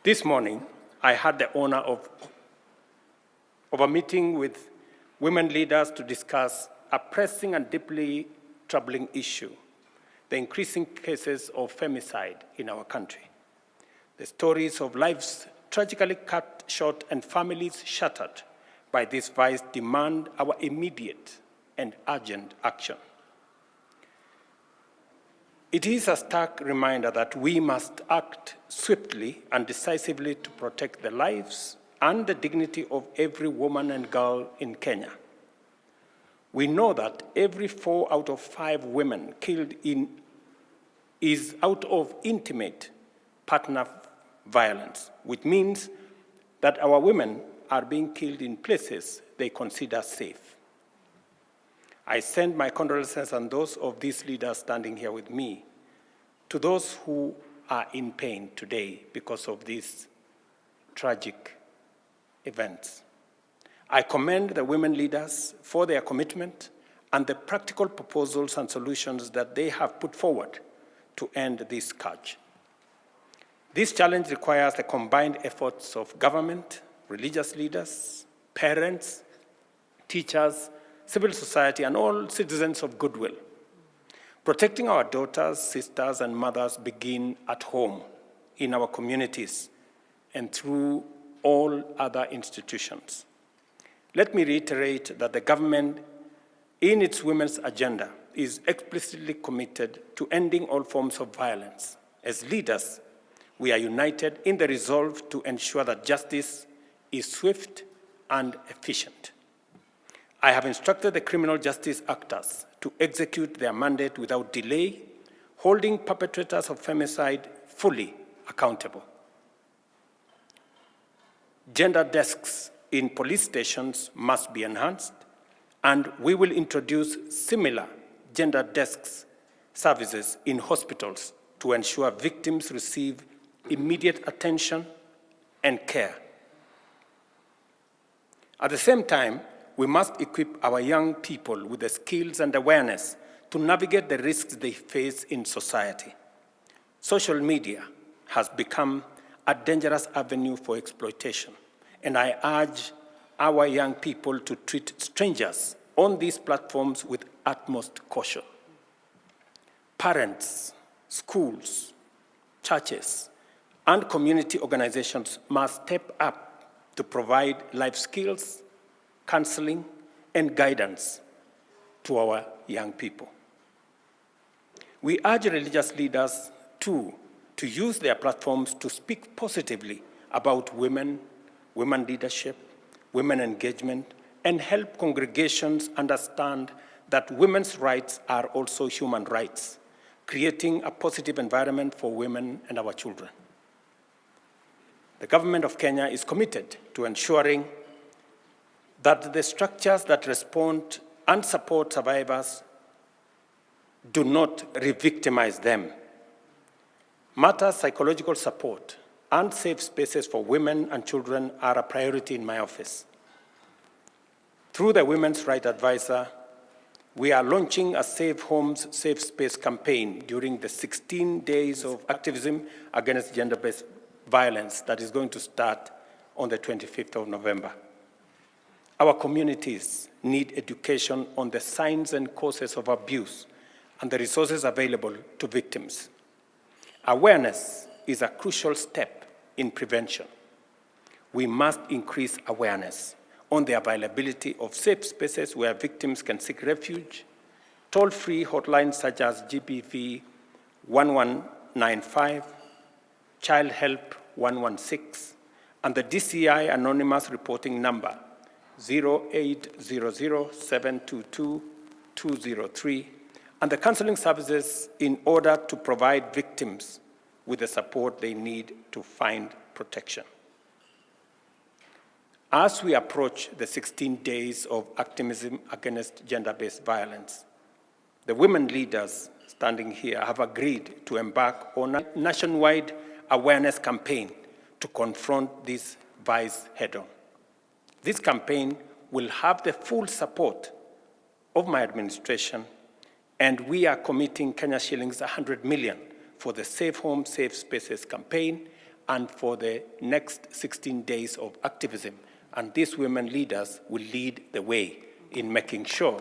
This morning, I had the honor of a meeting with women leaders to discuss a pressing and deeply troubling issue, the increasing cases of femicide in our country. The stories of lives tragically cut short and families shattered by this vice demand our immediate and urgent action. It is a stark reminder that we must act swiftly and decisively to protect the lives and the dignity of every woman and girl in Kenya. We know that every 4 out of 5 women killed is out of intimate partner violence, which means that our women are being killed in places they consider safe. I send my condolences and those of these leaders standing here with me to those who are in pain today because of these tragic events. I commend the women leaders for their commitment and the practical proposals and solutions that they have put forward to end this scourge. This challenge requires the combined efforts of government, religious leaders, parents, teachers, civil society, and all citizens of goodwill. Protecting our daughters, sisters, and mothers begin at home, in our communities, and through all other institutions. Let me reiterate that the government, in its women's agenda, is explicitly committed to ending all forms of violence. As leaders, we are united in the resolve to ensure that justice is swift and efficient. I have instructed the criminal justice actors to execute their mandate without delay, holding perpetrators of femicide fully accountable. Gender desks in police stations must be enhanced, and we will introduce similar gender desks services in hospitals to ensure victims receive immediate attention and care. At the same time, we must equip our young people with the skills and awareness to navigate the risks they face in society. Social media has become a dangerous avenue for exploitation, and I urge our young people to treat strangers on these platforms with utmost caution. Parents, schools, churches, and community organizations must step up to provide life skills, counseling, and guidance to our young people. We urge religious leaders, too, to use their platforms to speak positively about women leadership, women engagement, and help congregations understand that women's rights are also human rights, creating a positive environment for women and our children. The government of Kenya is committed to ensuring that the structures that respond and support survivors do not re-victimize them. Matter psychological support and safe spaces for women and children are a priority in my office. Through the Women's Rights Advisor, we are launching a Safe Homes, Safe Space campaign during the 16 days of activism against gender-based violence that is going to start on the 25th of November. Our communities need education on the signs and causes of abuse and the resources available to victims. Awareness is a crucial step in prevention. We must increase awareness on the availability of safe spaces where victims can seek refuge, toll-free hotlines such as GBV 1195, Child Help 116, and the DCI anonymous reporting number 0800-722-203, and the counseling services in order to provide victims with the support they need to find protection. As we approach the 16 days of activism against gender-based violence, the women leaders standing here have agreed to embark on a nationwide awareness campaign to confront this vice head-on. This campaign will have the full support of my administration, and we are committing Kenya shillings 100 million for the Safe Home, Safe Spaces campaign and for the next 16 days of activism. And these women leaders will lead the way in making sure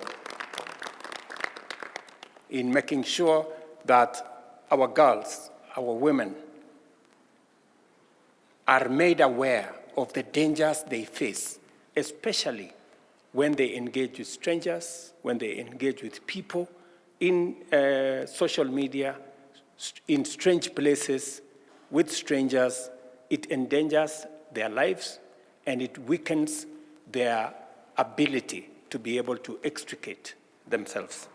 that our girls, our women, are made aware of the dangers they face, especially when they engage with strangers, when they engage with people in social media, in strange places, with strangers. It endangers their lives and it weakens their ability to be able to extricate themselves.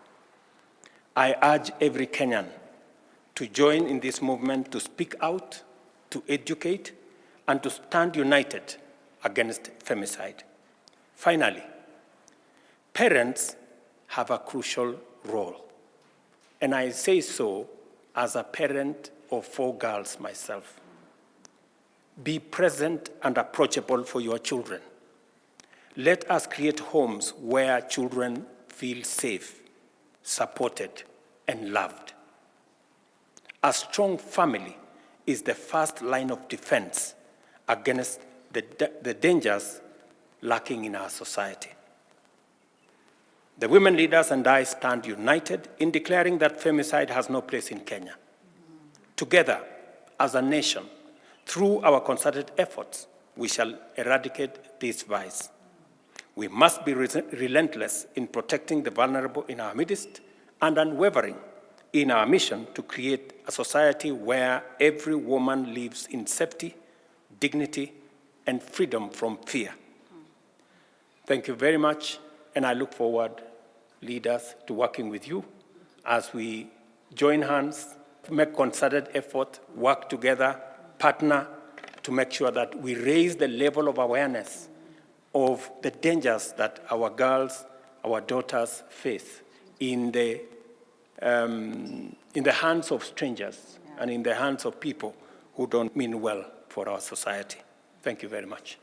I urge every Kenyan to join in this movement, to speak out, to educate, and to stand united against femicide. Finally, parents have a crucial role, and I say so as a parent of 4 girls myself. Be present and approachable for your children. Let us create homes where children feel safe, supported, and loved. A strong family is the first line of defense against the dangers lurking in our society. The women leaders and I stand united in declaring that femicide has no place in Kenya. Together, as a nation, through our concerted efforts, we shall eradicate this vice. We must be relentless in protecting the vulnerable in our midst and unwavering in our mission to create a society where every woman lives in safety, dignity, and freedom from fear. Thank you very much, and I look forward, leaders, to working with you as we join hands, make concerted effort, work together, partner to make sure that we raise the level of awareness of the dangers that our girls, our daughters face in the hands of strangers and in the hands of people who don't mean well for our society. Thank you very much.